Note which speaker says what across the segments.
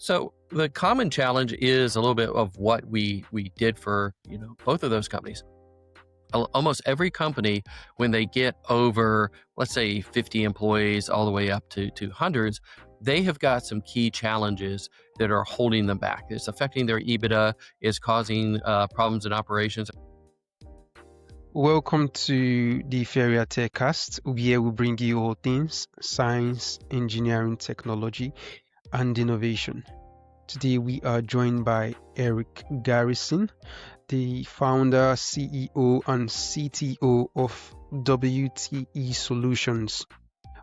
Speaker 1: So the common challenge is a little bit of what we did for both of those companies. Almost every company, when they get over, let's say, 50 employees all the way up to hundreds, they have got some key challenges that are holding them back. It's affecting their EBITDA, is causing problems in operations.
Speaker 2: Welcome to the Feria TechCast, where we bring you all things science, engineering, technology, and innovation. Today we are joined by Eric Garrison, the founder, CEO, and CTO of WTE Solutions.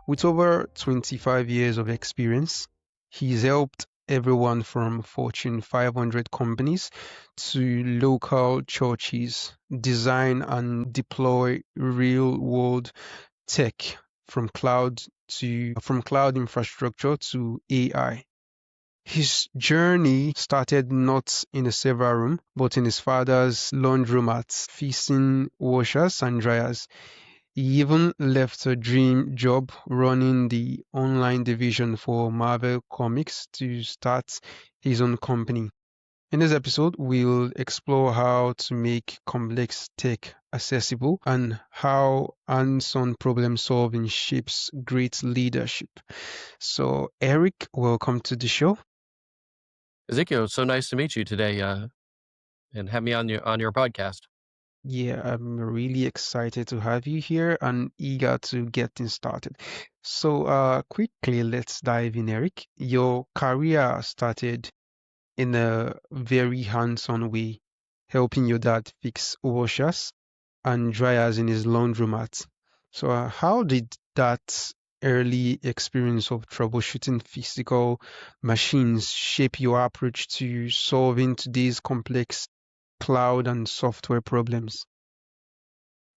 Speaker 2: With over 25 years of experience, he's helped everyone from Fortune 500 companies to local churches design and deploy real-world tech from cloud infrastructure to AI. His journey started not in a server room, but in his father's laundromats, fixing washers and dryers. He even left a dream job running the online division for Marvel Comics to start his own company. In this episode, we'll explore how to make complex tech accessible and how hands-on problem solving shapes great leadership. So, Eric, welcome to the show.
Speaker 1: Ezekiel, it's so nice to meet you today and have me on your podcast.
Speaker 2: Yeah, I'm really excited to have you here and eager to get things started. So, quickly, let's dive in, Eric. Your career started in a very hands-on way, helping your dad fix washers and dryers in his laundromat. So, how did that early experience of troubleshooting physical machines shape your approach to solving today's complex cloud and software problems?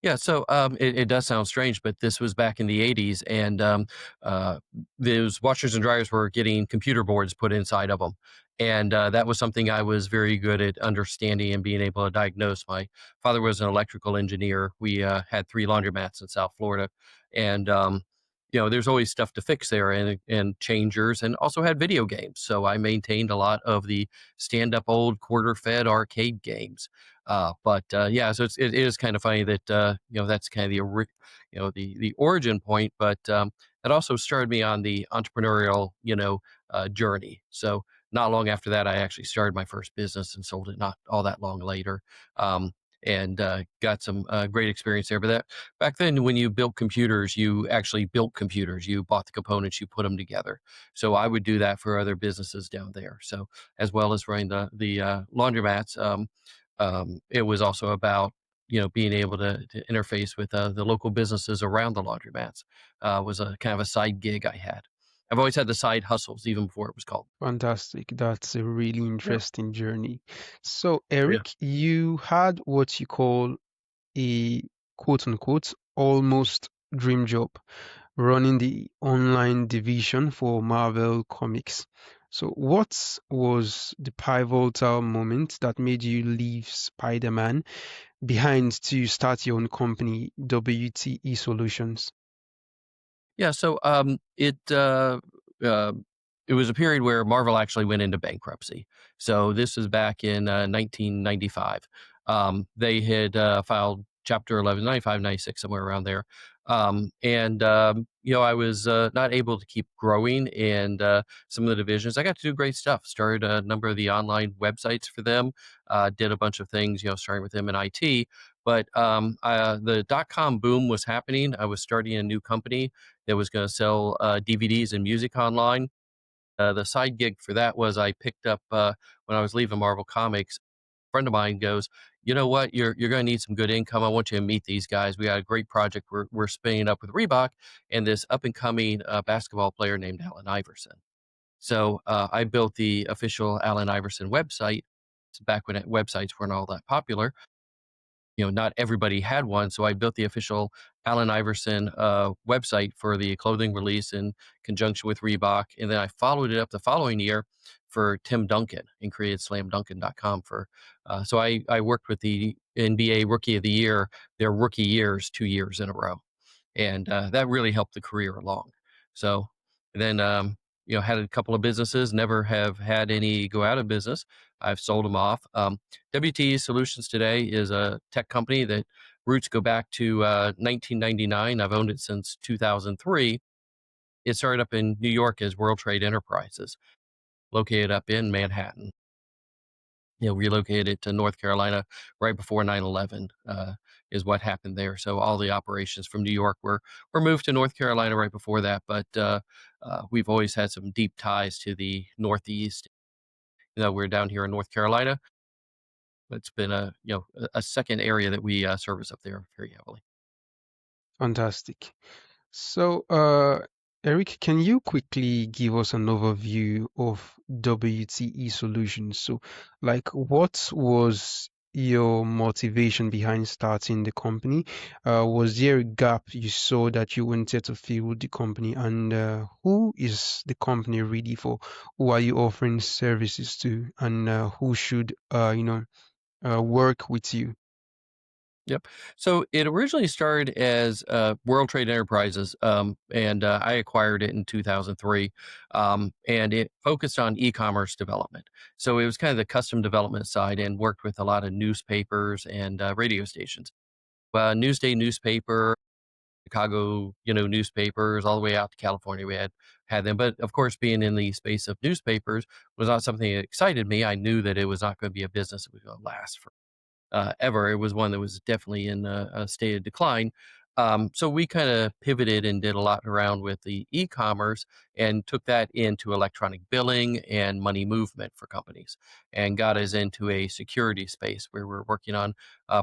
Speaker 1: Yeah, so it does sound strange, but this was back in the 80s, and uh, those washers and dryers were getting computer boards put inside of them. And that was something I was very good at understanding and being able to diagnose. My father was an electrical engineer. We had three laundromats in South Florida, and there's always stuff to fix there, and changers, and also had video games. So I maintained a lot of the stand-up old quarter-fed arcade games. But yeah, so it is kind of funny that that's kind of the origin point, but that also started me on the entrepreneurial journey. So not long after that, I actually started my first business and sold it not all that long later. And got some great experience there. But that back then, when you built computers, you actually built computers. You bought the components, you put them together. So I would do that for other businesses down there. So as well as running the laundromats. It was also about being able to interface with the local businesses around the laundromats. Was a kind of a side gig I had. I've always had the side hustles even before it was called.
Speaker 2: Fantastic. That's a really
Speaker 1: Yeah.
Speaker 2: interesting journey. So,
Speaker 1: Yeah.
Speaker 2: Eric, you had what you call a quote unquote almost dream job running the online division for Marvel Comics. So, what was the pivotal moment that made you leave Spider-Man behind to start your own company, WTE Solutions?
Speaker 1: Yeah. So uh, it was a period where Marvel actually went into bankruptcy. So this is back in 1995. They had filed Chapter 11, 95, 96, somewhere around there. And I was not able to keep growing and some of the divisions. I got to do great stuff. Started a number of the online websites for them. Did a bunch of things, starting with them in IT. But the dot-com boom was happening. I was starting a new company that was going to sell DVDs and music online. The side gig for that was I picked up when I was leaving Marvel Comics. A friend of mine goes, "You know what? You're going to need some good income. I want you to meet these guys. We got a great project. We're spinning up with Reebok and this up and coming basketball player named Allen Iverson." So I built the official Allen Iverson website. It's back when websites weren't all that popular. Not everybody had one. So I built the official Allen Iverson website for the clothing release in conjunction with Reebok. And then I followed it up the following year for Tim Duncan and created slamduncan.com for, so I worked with the NBA Rookie of the Year, their rookie years, 2 years in a row. And that really helped the career along. So then, had a couple of businesses, never have had any go out of business. I've sold them off. WTE Solutions today is a tech company that roots go back to 1999. I've owned it since 2003. It started up in New York as World Trade Enterprises, located up in Manhattan. Relocated it to North Carolina right before 9/11 is what happened there. So all the operations from New York were moved to North Carolina right before that. But we've always had some deep ties to the Northeast. We're down here in North Carolina. It's been a second area that we service up there very heavily.
Speaker 2: Fantastic. So, Eric, can you quickly give us an overview of WTE Solutions? So, like, what was your motivation behind starting the company? Was there a gap you saw that you wanted to fill with the company? And who is the company really for? Who are you offering services to? And who should, work with you?
Speaker 1: Yep. So it originally started as World Trade Enterprises, and I acquired it in 2003, and it focused on e-commerce development. So it was kind of the custom development side, and worked with a lot of newspapers and radio stations. Newsday newspaper, Chicago, newspapers, all the way out to California. We had them, but of course, being in the space of newspapers was not something that excited me. I knew that it was not going to be a business that was going to last ever. It was one that was definitely in a state of decline. So we kind of pivoted and did a lot around with the e-commerce and took that into electronic billing and money movement for companies, and got us into a security space where we're working on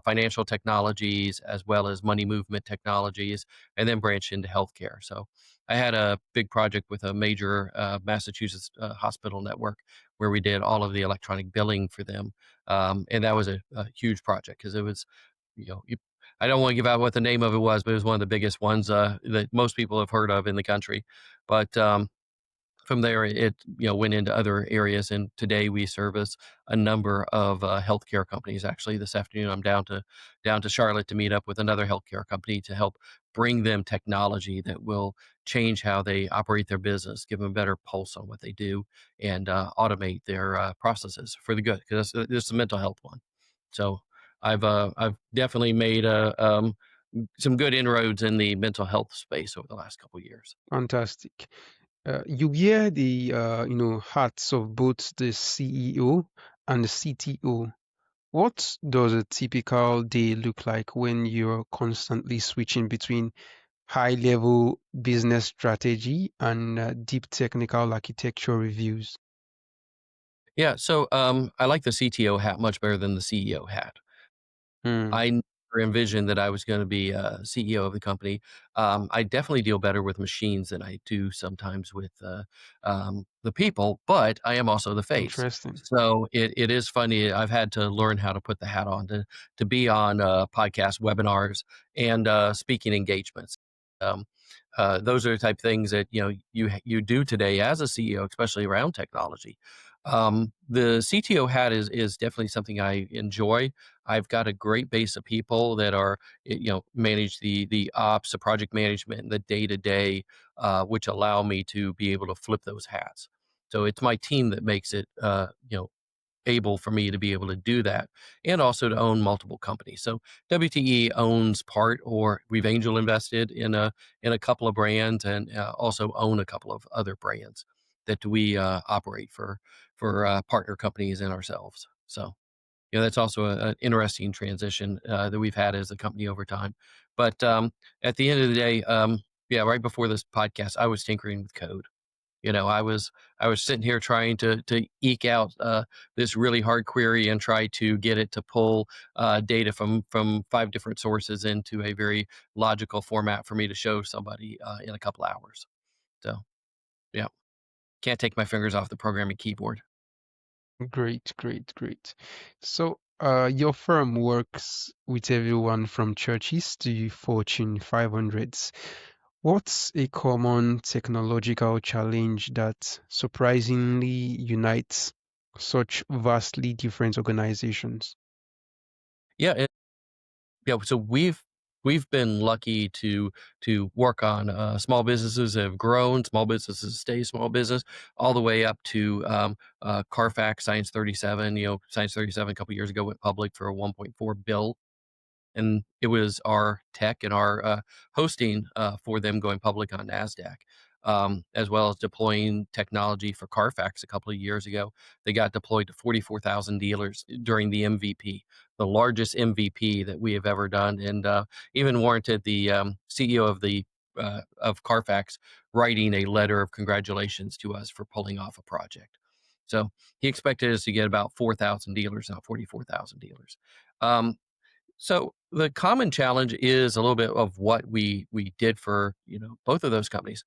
Speaker 1: financial technologies as well as money movement technologies, and then branched into healthcare. So I had a big project with a major Massachusetts hospital network where we did all of the electronic billing for them, and that was a huge project because it was, you know, you, I don't want to give out what the name of it was, but it was one of the biggest ones that most people have heard of in the country. But from there, it went into other areas, and today we service a number of healthcare companies. Actually, this afternoon I'm down to Charlotte to meet up with another healthcare company to help bring them technology that will change how they operate their business, give them a better pulse on what they do, and automate their processes for the good. Because this is a mental health one. So I've definitely made some good inroads in the mental health space over the last couple of years.
Speaker 2: Fantastic. You wear the hats of both the CEO and the CTO. What does a typical day look like when you're constantly switching between high-level business strategy and deep technical architecture reviews?
Speaker 1: Yeah, so I like the CTO hat much better than the CEO hat.
Speaker 2: Hmm,
Speaker 1: I never envisioned that I was gonna be a CEO of the company. I definitely deal better with machines than I do sometimes with, the people, but I am also the face.
Speaker 2: interesting.
Speaker 1: So it is funny. I've had to learn how to put the hat on to be on, podcast webinars and, speaking engagements. Um, those are the type of things that, you do today as a CEO, especially around technology. The CTO hat is definitely something I enjoy. I've got a great base of people that are, manage the ops, the project management, and the day to day, which allow me to be able to flip those hats. So it's my team that makes it, able for me to be able to do that, and also to own multiple companies. So WTE owns part, or we've angel invested in a couple of brands, and also own a couple of other brands that we operate for partner companies and ourselves. So that's also an interesting transition that we've had as a company over time. But at the end of the day, yeah, right before this podcast, I was tinkering with code. I was sitting here trying to eke out this really hard query and try to get it to pull data from 5 different sources into a very logical format for me to show somebody in a couple hours. So yeah, can't take my fingers off the programming keyboard.
Speaker 2: Great, great, great. So, your firm works with everyone from churches to Fortune 500s. What's a common technological challenge that surprisingly unites such vastly different organizations?
Speaker 1: Yeah, yeah. So we've been lucky to work on small businesses that have grown, small businesses stay small business, all the way up to Carfax Science 37. Science 37 a couple years ago went public for a 1.4 bill, and it was our tech and our hosting for them going public on NASDAQ, as well as deploying technology for Carfax a couple of years ago. They got deployed to 44,000 dealers during the MVP, the largest MVP that we have ever done, and even warranted the CEO of Carfax writing a letter of congratulations to us for pulling off a project. So he expected us to get about 4,000 dealers, not 44,000 dealers. Um, so the common challenge is a little bit of what we did for, both of those companies.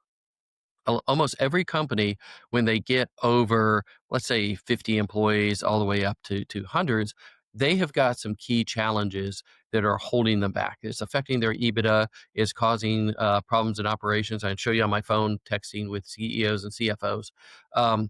Speaker 1: Almost every company, when they get over, let's say, 50 employees all the way up to hundreds, they have got some key challenges that are holding them back. It's affecting their EBITDA, it's causing problems in operations. I can show you on my phone texting with CEOs and CFOs. Um,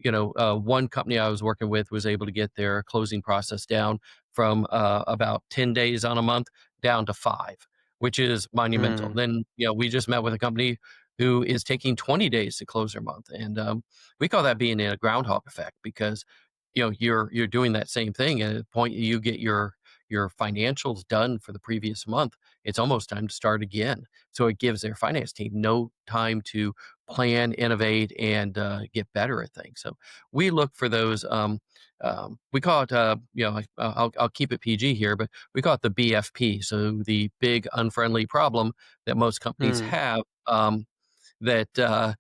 Speaker 1: one company I was working with was able to get their closing process down from about 10 days on a month down to 5, which is monumental.
Speaker 2: Mm,
Speaker 1: Then, we just met with a company who is taking 20 days to close their month. And we call that being in a groundhog effect, because you're doing that same thing, and at the point you get your financials done for the previous month, it's almost time to start again. So it gives their finance team no time to plan, innovate, and get better at things. So we look for those. We call it, I'll keep it PG here, but we call it the BFP. So the big unfriendly problem that most companies
Speaker 2: mm.
Speaker 1: have. That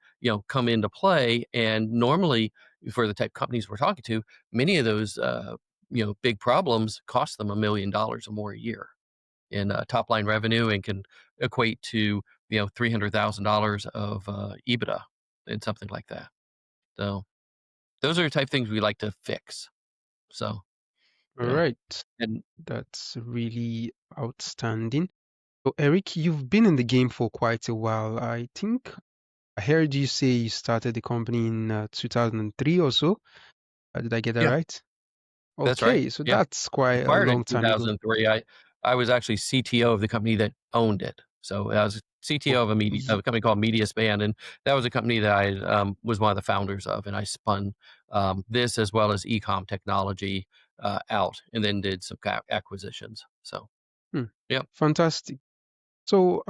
Speaker 1: come into play. And normally, for the type of companies we're talking to, many of those big problems cost them $1 million or more a year in top line revenue, and can equate to $300,000 of EBITDA and something like that. So those are the type of things we like to fix. So
Speaker 2: All
Speaker 1: yeah,
Speaker 2: right.
Speaker 1: and
Speaker 2: That's really outstanding. So, Eric, you've been in the game for quite a while. I think I heard you say you started the company in 2003 or so. Did I get that
Speaker 1: yeah,
Speaker 2: right?
Speaker 1: that's right.
Speaker 2: Okay, so
Speaker 1: Yeah.
Speaker 2: that's quite a
Speaker 1: Acquired in
Speaker 2: long time ago.
Speaker 1: 2003. I was actually CTO of the company that owned it. So I was CTO
Speaker 2: Oh,
Speaker 1: of a company called MediaSpan, and that was a company that I was one of the founders of, and I spun this as well as ecom technology out, and then did some acquisitions. So
Speaker 2: hmm,
Speaker 1: yep.
Speaker 2: fantastic. So,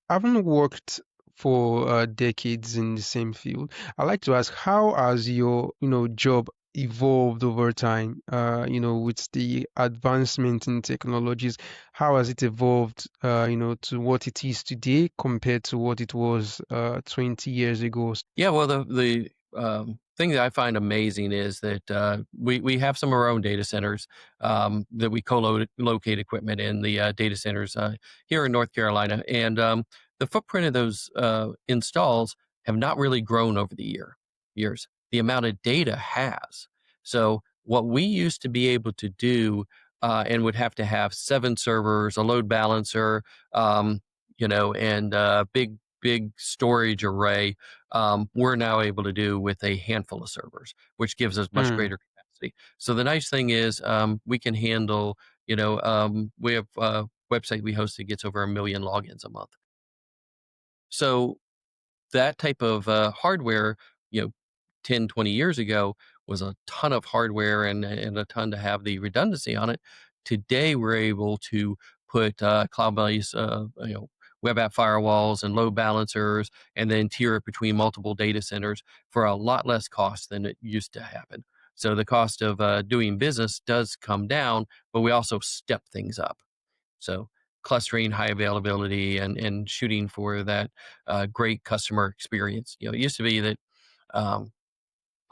Speaker 2: having worked for decades in the same field, I'd like to ask, how has your, job evolved over time? With the advancement in technologies, how has it evolved, to what it is today compared to what it was 20 years ago?
Speaker 1: Yeah, well, the thing that I find amazing is that we have some of our own data centers that we co-locate equipment in the data centers here in North Carolina, and the footprint of those installs have not really grown over the years. The amount of data has. So what we used to be able to do, and would have to have 7 servers, a load balancer, and big storage array, we're now able to do with a handful of servers, which gives us much
Speaker 2: Hmm,
Speaker 1: greater capacity. So the nice thing is, we can handle, we have a website we host that gets over 1 million logins a month. So that type of hardware, you know, 10, 20 years ago was a ton of hardware, and a ton to have the redundancy on it. Today, we're able to put cloud-based, web app firewalls and load balancers, and then tier it between multiple data centers for a lot less cost than it used to happen. So the cost of doing business does come down, but we also step things up. So clustering, high availability, and shooting for that great customer experience. It used to be that um,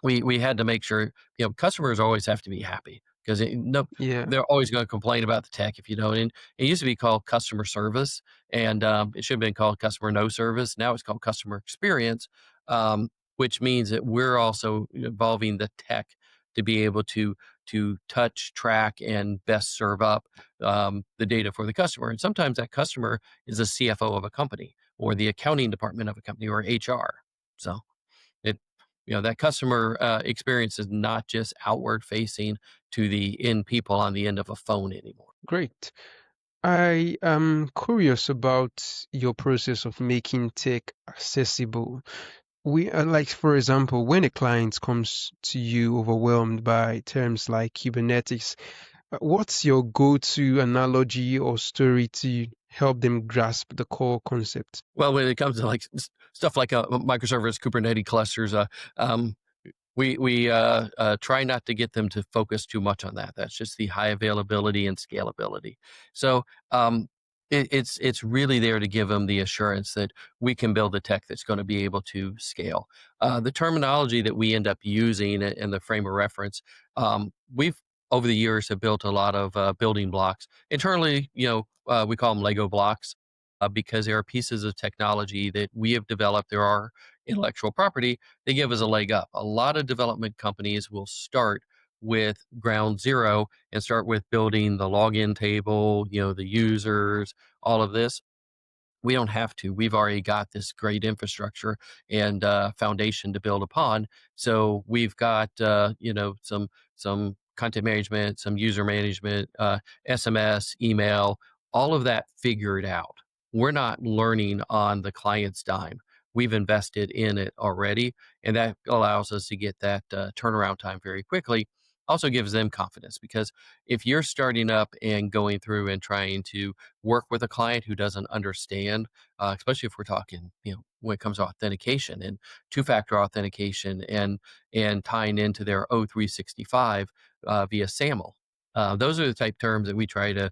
Speaker 1: we had to make sure customers always have to be happy, because no,
Speaker 2: yeah,
Speaker 1: they're always going to complain about the tech if you don't. And it used to be called customer service, and it should have been called customer no service. Now it's called customer experience, which means that we're also evolving the tech to be able to touch, track, and best serve up the data for the customer. And sometimes that customer is the CFO of a company, or the accounting department of a company, or HR. So it, that customer experience is not just outward facing to the end people on the end of a phone anymore.
Speaker 2: great. I am curious about your process of making tech accessible. We like, for example, when a client comes to you overwhelmed by terms like Kubernetes, what's your go-to analogy or story to help them grasp the core concept?
Speaker 1: Well, when it comes to like stuff like microservice Kubernetes clusters, um, we try not to get them to focus too much on that. That's just the high availability and scalability. So um, it's really there to give them the assurance that we can build a tech that's going to be able to scale. The terminology that we end up using in the frame of reference, we've over the years have built a lot of building blocks internally. We call them Lego blocks because there are pieces of technology that we have developed. There are intellectual property, they give us a leg up. A lot of development companies will start with ground zero and start with building the login table, the users, all of this. We don't have to. We've already got this great infrastructure and foundation to build upon. So we've got some content management, some user management, SMS, email, all of that figured out. We're not learning on the client's dime. We've invested in it already, and that allows us to get that turnaround time very quickly. Also gives them confidence because if you're starting up and going through and trying to work with a client who doesn't understand, especially if we're talking, when it comes to authentication and two-factor authentication and tying into their O365 via SAML. Those are the type terms that we try to,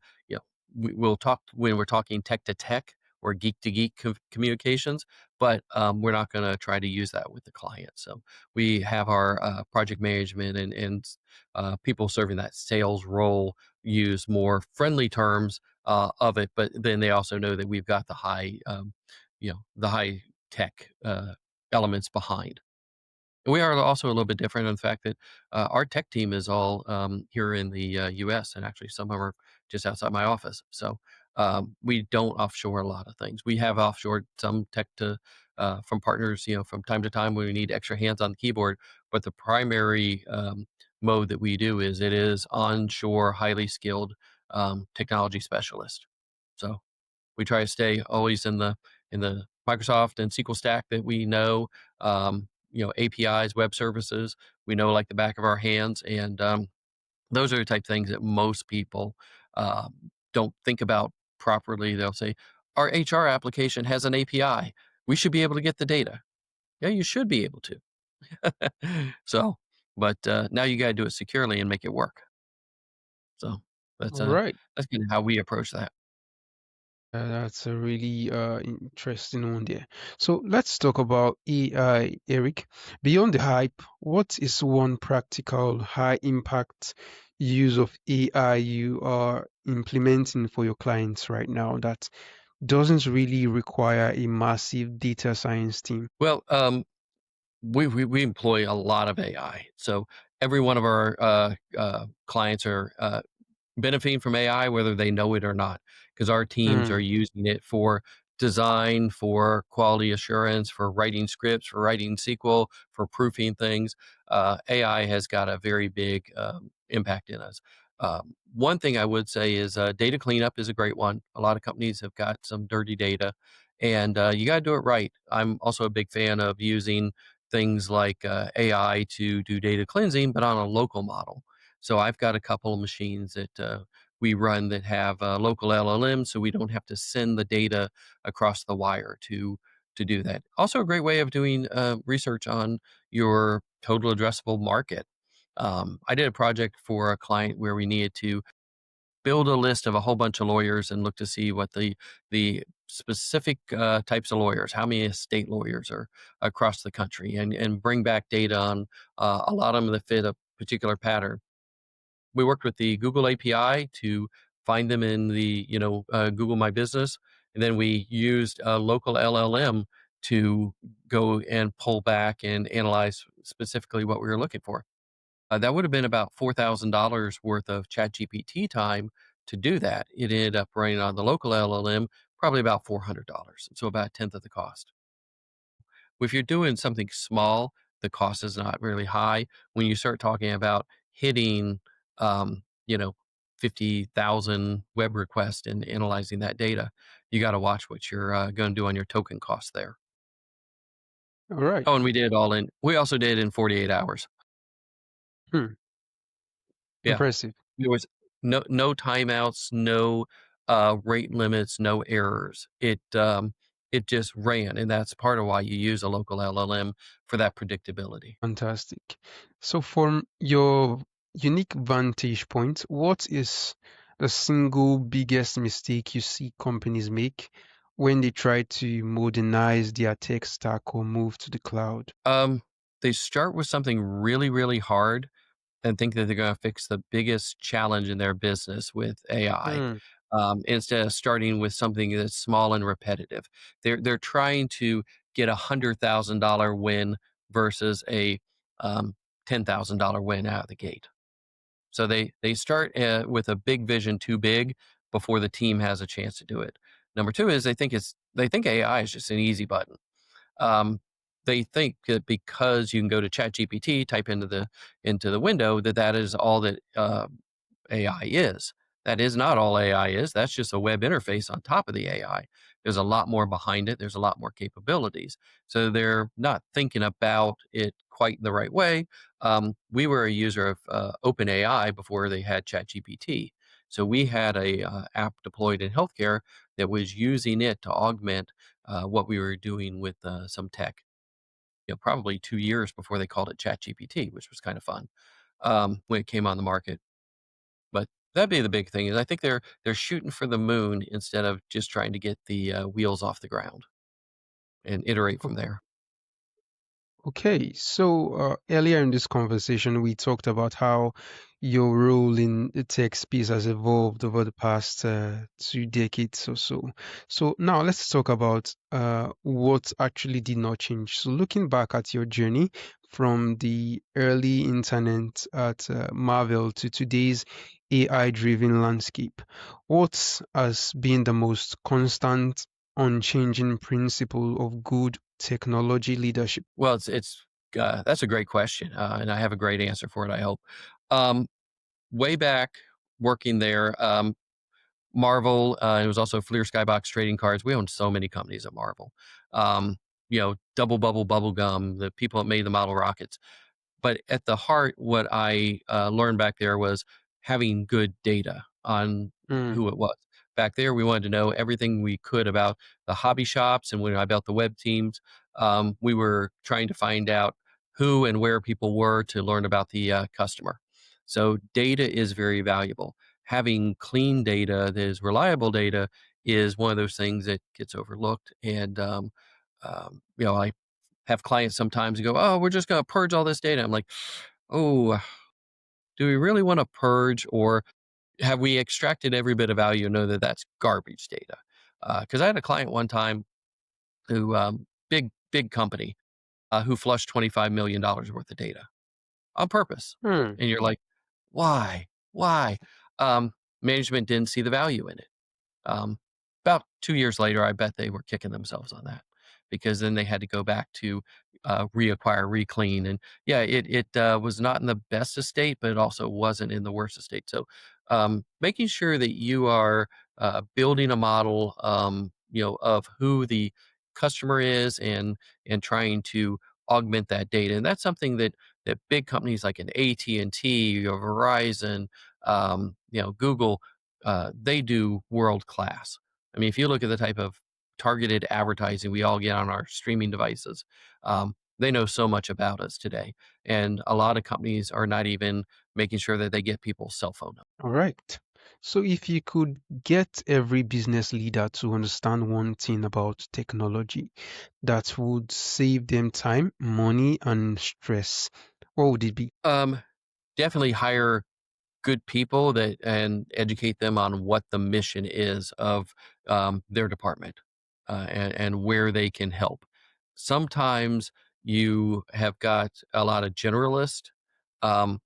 Speaker 1: we'll talk when we're talking tech to tech or geek to geek communications, but we're not going to try to use that with the client. So we have our project management and people serving that sales role use more friendly terms of it, but then they also know that we've got the high tech elements behind. We are also a little bit different in the fact that our tech team is all here in the U.S. and actually some of them are just outside my office. So we don't offshore a lot of things. We have offshored some tech to from partners, from time to time when we need extra hands on the keyboard. But the primary mode that we do is it is onshore, highly skilled technology specialist. So we try to stay always in the Microsoft and SQL stack that we know, APIs, web services, we know like the back of our hands. And those are the type things that most people don't think about properly. They'll say, our HR application has an API. We should be able to get the data. Yeah, you should be able to. So, but now you got to do it securely and make it work. So that's
Speaker 2: All right.
Speaker 1: that's kind of how we approach that.
Speaker 2: That's a really interesting one there. So let's talk about AI, Eric. Beyond the hype, what is one practical, high impact use of AI you are implementing for your clients right now that doesn't really require a massive data science team?
Speaker 1: Well, we employ a lot of AI. So every one of our clients are benefiting from AI, whether they know it or not, because our teams are
Speaker 2: Mm,
Speaker 1: using it for design, for quality assurance, for writing scripts, for writing SQL, for proofing things. AI has got a very big impact in us. One thing I would say is data cleanup is a great one. A lot of companies have got some dirty data, and you got to do it right. I'm also a big fan of using things like AI to do data cleansing, but on a local model. So I've got a couple of machines that we run that have local LLMs, so we don't have to send the data across the wire to do that. Also, a great way of doing research on your total addressable market. I did a project for a client where we needed to build a list of a whole bunch of lawyers and look to see what the specific types of lawyers, how many estate lawyers are across the country, and bring back data on a lot of them that fit a particular pattern. We worked with the Google API to find them in the Google My Business, and then we used a local LLM to go and pull back and analyze specifically what we were looking for. That would have been about $4,000 worth of ChatGPT time to do that. It ended up running on the local LLM probably about $400, so about a tenth of the cost. If you're doing something small, the cost is not really high. When you start talking about hitting, um, you know, 50,000 web requests and analyzing that data. You got to watch what you're going to do on your token cost there.
Speaker 2: All right.
Speaker 1: Oh, and we also did it in 48 hours.
Speaker 2: Hmm.
Speaker 1: Yeah.
Speaker 2: Impressive.
Speaker 1: There was no timeouts, no, rate limits, no errors. It just ran, and that's part of why you use a local LLM for that predictability.
Speaker 2: Fantastic. So, from your unique vantage point, what is the single biggest mistake you see companies make when they try to modernize their tech stack or move to the cloud?
Speaker 1: Um, they start with something really, really hard and think that they're gonna fix the biggest challenge in their business with AI,
Speaker 2: Hmm.
Speaker 1: instead of starting with something that's small and repetitive. They're trying to get $100,000 win versus a, $10,000 win out of the gate. So they start, with a big vision too big before the team has a chance to do it. Number 2 is they think AI is just an easy button. Um, they think that because you can go to ChatGPT, type into the window, that that is all that AI is. That is not all AI is. That's just a web interface on top of the AI. There's a lot more behind it. There's a lot more capabilities. So they're not thinking about it quite the right way. We were a user of OpenAI before they had ChatGPT. So we had a app deployed in healthcare that was using it to augment what we were doing with some tech. Probably 2 years before they called it ChatGPT, which was kind of fun when it came on the market. But that'd be the big thing is I think they're shooting for the moon instead of just trying to get the wheels off the ground and iterate from there.
Speaker 2: Okay, so earlier in this conversation, we talked about how your role in the tech space has evolved over the past 2 decades or so. So now let's talk about what actually did not change. So looking back at your journey from the early internet at Marvel to today's AI-driven landscape, what has been the most constant, unchanging principle of good technology leadership?
Speaker 1: Well, it's that's a great question, and I have a great answer for it. I hope. Um, Way back working there, Marvel. It was also Fleer Skybox Trading Cards. We owned so many companies at Marvel. Um, Double Bubble Bubble Gum, the people that made the model rockets. But at the heart, what I learned back there was having good data on
Speaker 2: Mm,
Speaker 1: who it was. Back there, we wanted to know everything we could about the hobby shops and when I built the web teams. We were trying to find out who and where people were to learn about the customer. So data is very valuable. Having clean data that is reliable data is one of those things that gets overlooked. And I have clients sometimes go, "Oh, we're just gonna purge all this data." I'm like, "Oh, do we really wanna purge, or have we extracted every bit of value and know that that's garbage data?" Because I had a client one time who, big company, who flushed $25 million worth of data on purpose.
Speaker 2: mm,
Speaker 1: And you're like, "Why? Why?" Um, Management didn't see the value in it. Um, about 2 years later, I bet they were kicking themselves on that because then they had to go back to, reacquire, reclean, and yeah, it was not in the best of state, but it also wasn't in the worst of state. So, making sure that you are, building a model, of who the customer is and trying to augment that data, and that's something that big companies like an AT&T or Verizon, Google, they do world class. I mean, if you look at the type of targeted advertising we all get on our streaming devices, they know so much about us today. And a lot of companies are not even making sure that they get people's cell phone numbers.
Speaker 2: all right. So, if you could get every business leader to understand one thing about technology that would save them time, money, and stress, what would it be?
Speaker 1: Definitely hire good people that and educate them on what the mission is of their department and where they can help. Sometimes you have got a lot of generalists um,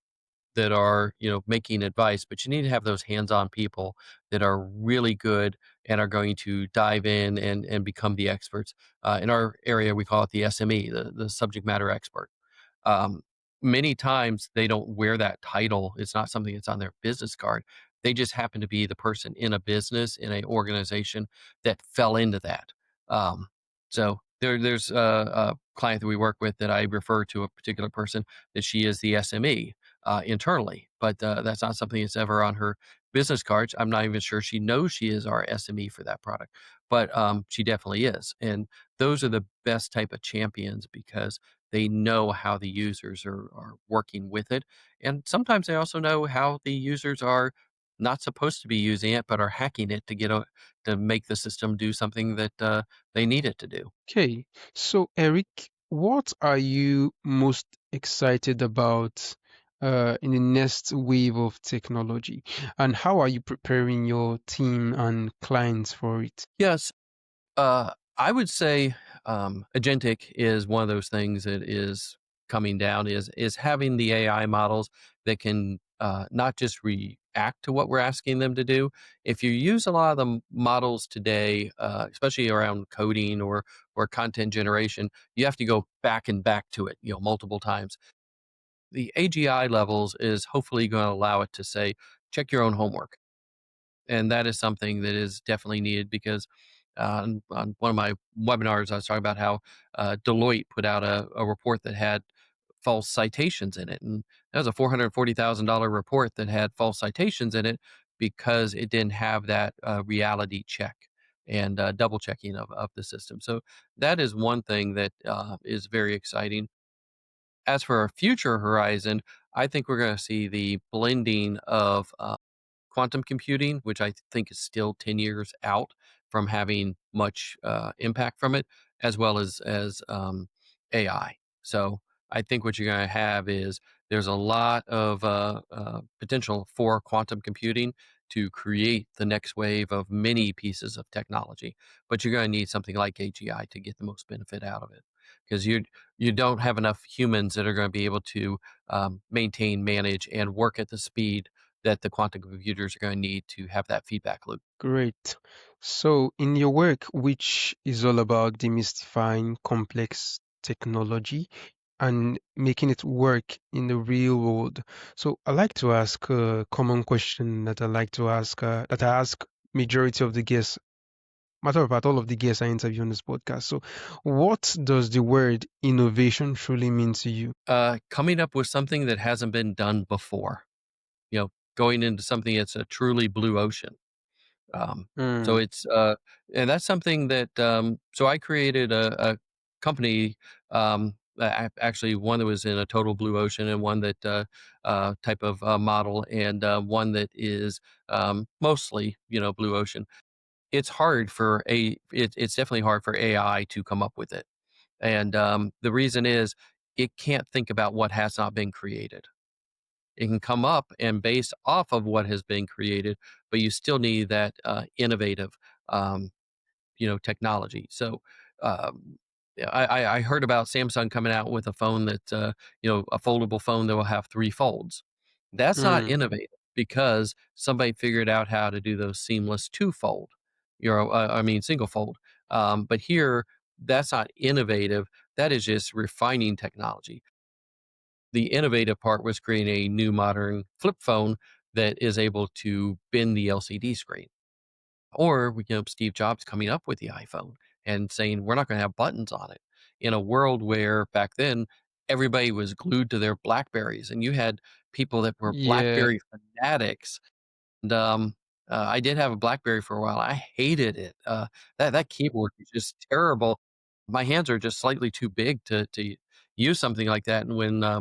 Speaker 1: that are making advice, but you need to have those hands-on people that are really good and are going to dive in and become the experts. In our area, we call it the SME, the subject matter expert. many times they don't wear that title. It's not something that's on their business card. They just happen to be the person in a business, in a organization that fell into that. Um, there's a client that we work with that I refer to a particular person that she is the SME internally, but that's not something that's ever on her business cards. I'm not even sure she knows she is our SME for that product, but she definitely is. And those are the best type of champions because they know how the users are working with it. And sometimes they also know how the users are not supposed to be using it, but are hacking it to to make the system do something that they need it to do.
Speaker 2: Okay, so Eric, what are you most excited about in the next wave of technology, and how are you preparing your team and clients for it?
Speaker 1: Yes, I would say Agentic is one of those things that is coming down. Is having the AI models that can not just react to what we're asking them to do. If you use a lot of the models today, especially around coding or content generation, you have to go back and back to it, multiple times. The AGI levels is hopefully going to allow it to say, check your own homework, and that is something that is definitely needed because on one of my webinars, I was talking about how Deloitte put out a report that had false citations in it. And that was a $440,000 report that had false citations in it because it didn't have that reality check and double checking of the system. So that is one thing that is very exciting. As for our future horizon, I think we're going to see the blending of quantum computing, which I think is still 10 years out from having much impact from it, as well as AI. So I think what you're going to have is there's a lot of potential for quantum computing to create the next wave of many pieces of technology, but you're going to need something like AGI to get the most benefit out of it because you don't have enough humans that are going to be able to maintain, manage, and work at the speed that the quantum computers are going to need to have that feedback loop.
Speaker 2: Great. So, in your work, which is all about demystifying complex technology and making it work in the real world, so I like to ask a common question that I like to ask, that I ask majority of the guests. Matter of fact, all of the guests I interview on this podcast. So, what does the word innovation truly mean to you?
Speaker 1: Coming up with something that hasn't been done before, going into something that's a truly blue ocean. Um, so
Speaker 2: Mm,
Speaker 1: it's and that's something that so I created a company, actually one that was in a total blue ocean and one that type of model and one that is mostly blue ocean. It's hard for it's definitely hard for AI to come up with it, and the reason is it can't think about what has not been created. It can come up and based off of what has been created, but you still need that innovative, um, technology. So, yeah, I heard about Samsung coming out with a phone that a foldable phone that will have three folds. That's not
Speaker 2: mm,
Speaker 1: innovative because somebody figured out how to do those seamless two fold. I mean single fold. But here, that's not innovative. That is just refining technology. The innovative part was creating a new modern flip phone that is able to bend the LCD screen. Or, Steve Jobs coming up with the iPhone and saying, we're not going to have buttons on it. In a world where back then everybody was glued to their Blackberries and you had people that were
Speaker 2: yeah.
Speaker 1: Blackberry fanatics and, I did have a BlackBerry for a while. I hated it. That keyboard is just terrible. My hands are just slightly too big to use something like that. And when I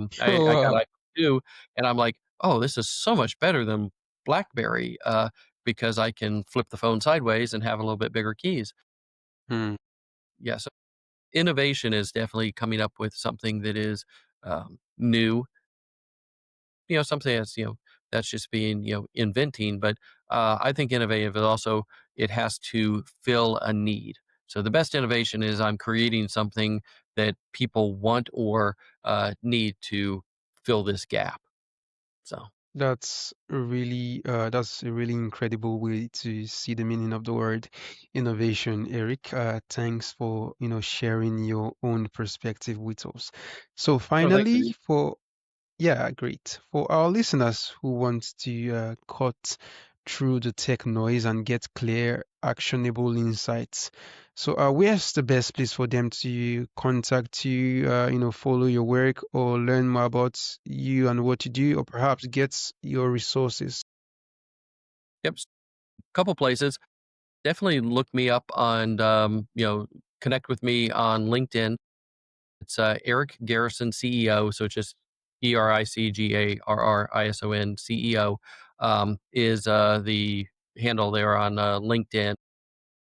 Speaker 1: got
Speaker 2: Wow.
Speaker 1: iPhone 2, and I'm like, oh, this is so much better than BlackBerry because I can flip the phone sideways and have a little bit bigger keys.
Speaker 2: Mm.
Speaker 1: Yeah, so innovation is definitely coming up with something that is new, something that's just being, inventing. But I think innovative is also, it has to fill a need. So the best innovation is I'm creating something that people want or need to fill this gap. So
Speaker 2: That's a really incredible way to see the meaning of the word innovation, Eric. Thanks for sharing your own perspective with us. So
Speaker 1: no, thanks for
Speaker 2: finally,
Speaker 1: you.
Speaker 2: Yeah, great. For our listeners who want to cut through the tech noise and get clear, actionable insights, so where's the best place for them to contact you, follow your work or learn more about you and what you do, or perhaps get your resources?
Speaker 1: Yep, couple places. Definitely look me up on, connect with me on LinkedIn. It's Eric Garrison, CEO. So it's just EricGarrison, CEO, is the handle there on LinkedIn.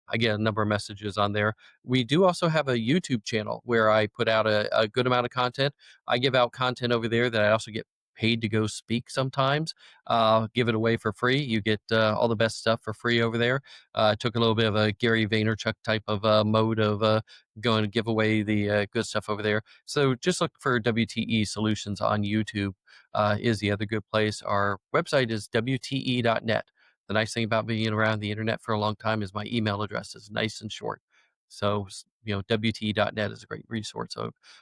Speaker 1: I get a number of messages on there. We do also have a YouTube channel where I put out a good amount of content. I give out content over there that I also get paid to go speak sometimes. Give it away for free. You get all the best stuff for free over there. Took a little bit of a Gary Vaynerchuk type of mode of going to give away the good stuff over there. So just look for WTE Solutions on YouTube is the other good place. Our website is WTE.net. The nice thing about being around the internet for a long time is my email address is nice and short. So, WTE.net is a great resource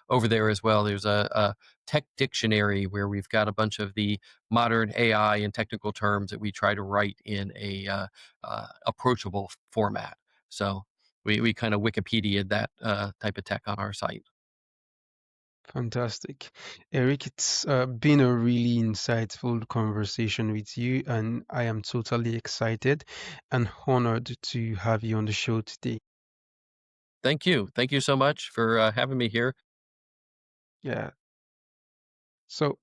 Speaker 1: over there as well. There's a tech dictionary where we've got a bunch of the modern AI and technical terms that we try to write in a approachable format. So we kind of Wikipedia that type of tech on our site.
Speaker 2: Fantastic. Eric, it's been a really insightful conversation with you, and I am totally excited and honored to have you on the show today.
Speaker 1: Thank you. Thank you so much for having me here.
Speaker 2: Yeah. So,